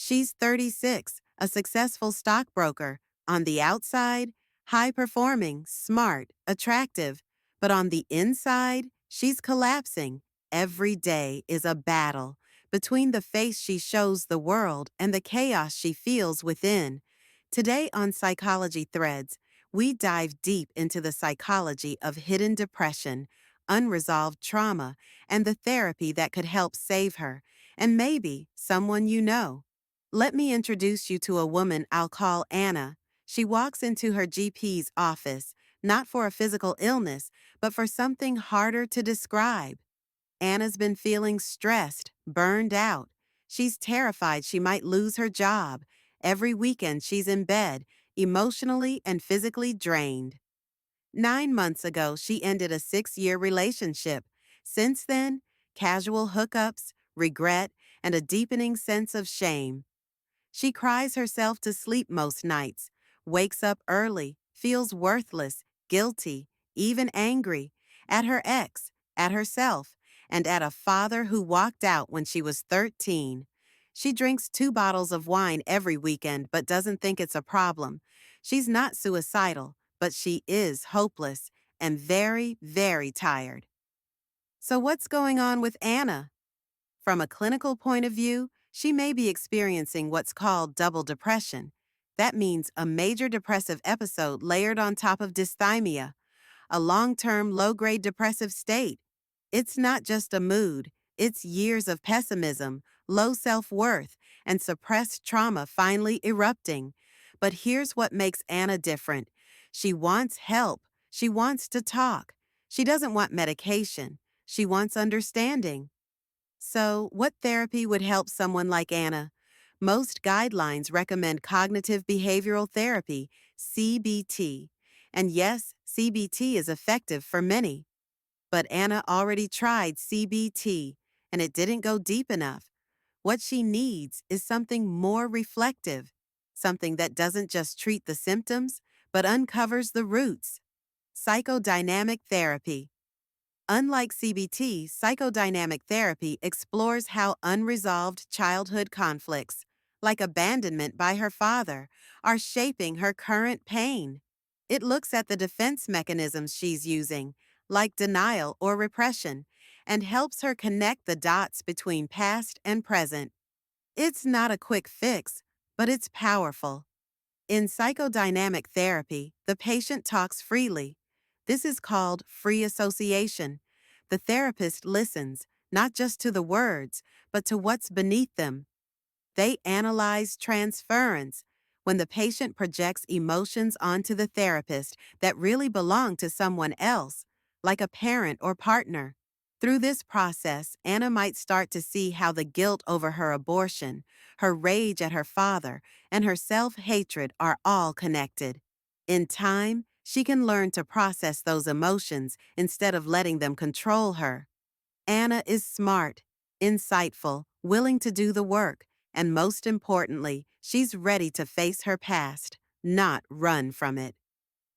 She's 36, a successful stockbroker. On the outside, high performing, smart, attractive. But on the inside, she's collapsing. Every day is a battle between the face she shows the world and the chaos she feels within. Today on Psychology Threads, we dive deep into the psychology of hidden depression, unresolved trauma, and the therapy that could help save her, and maybe someone you know. Let me introduce you to a woman I'll call Anna. She walks into her GP's office, not for a physical illness, but for something harder to describe. Anna's been feeling stressed, burned out. She's terrified she might lose her job. Every weekend she's in bed, emotionally and physically drained. 9 months ago, she ended a 6-year relationship. Since then, casual hookups, regret, and a deepening sense of shame. She cries herself to sleep most nights, wakes up early, feels worthless, guilty, even angry, at her ex, at herself, and at a father who walked out when she was 13. She drinks 2 bottles of wine every weekend but doesn't think it's a problem. She's not suicidal, but she is hopeless and very, very tired. So what's going on with Anna? From a clinical point of view, she may be experiencing what's called double depression. That means a major depressive episode layered on top of dysthymia, a long-term low-grade depressive state. It's not just a mood, it's years of pessimism, low self-worth, and suppressed trauma finally erupting. But here's what makes Anna different. She wants help. She wants to talk. She doesn't want medication. She wants understanding. So, what therapy would help someone like Anna? Most guidelines recommend cognitive behavioral therapy, CBT. And yes, CBT is effective for many. But Anna already tried CBT, and it didn't go deep enough. What she needs is something more reflective, something that doesn't just treat the symptoms, but uncovers the roots. Psychodynamic therapy. Unlike CBT, psychodynamic therapy explores how unresolved childhood conflicts, like abandonment by her father, are shaping her current pain. It looks at the defense mechanisms she's using, like denial or repression, and helps her connect the dots between past and present. It's not a quick fix, but it's powerful. In psychodynamic therapy, the patient talks freely. This is called free association. The therapist listens, not just to the words, but to what's beneath them. They analyze transference, when the patient projects emotions onto the therapist that really belong to someone else, like a parent or partner. Through this process, Anna might start to see how the guilt over her abortion, her rage at her father, and her self-hatred are all connected. In time, she can learn to process those emotions instead of letting them control her. Anna is smart, insightful, willing to do the work, and most importantly, she's ready to face her past, not run from it.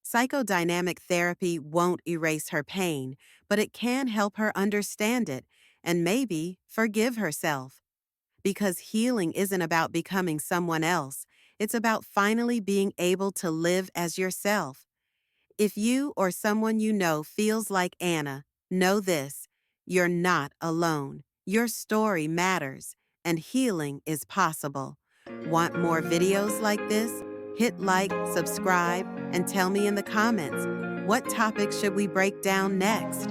Psychodynamic therapy won't erase her pain, but it can help her understand it and maybe forgive herself. Because healing isn't about becoming someone else, it's about finally being able to live as yourself. If you or someone you know feels like Anna, know this: you're not alone. Your story matters, and healing is possible. Want more videos like this? Hit like, subscribe, and tell me in the comments, what topics should we break down next?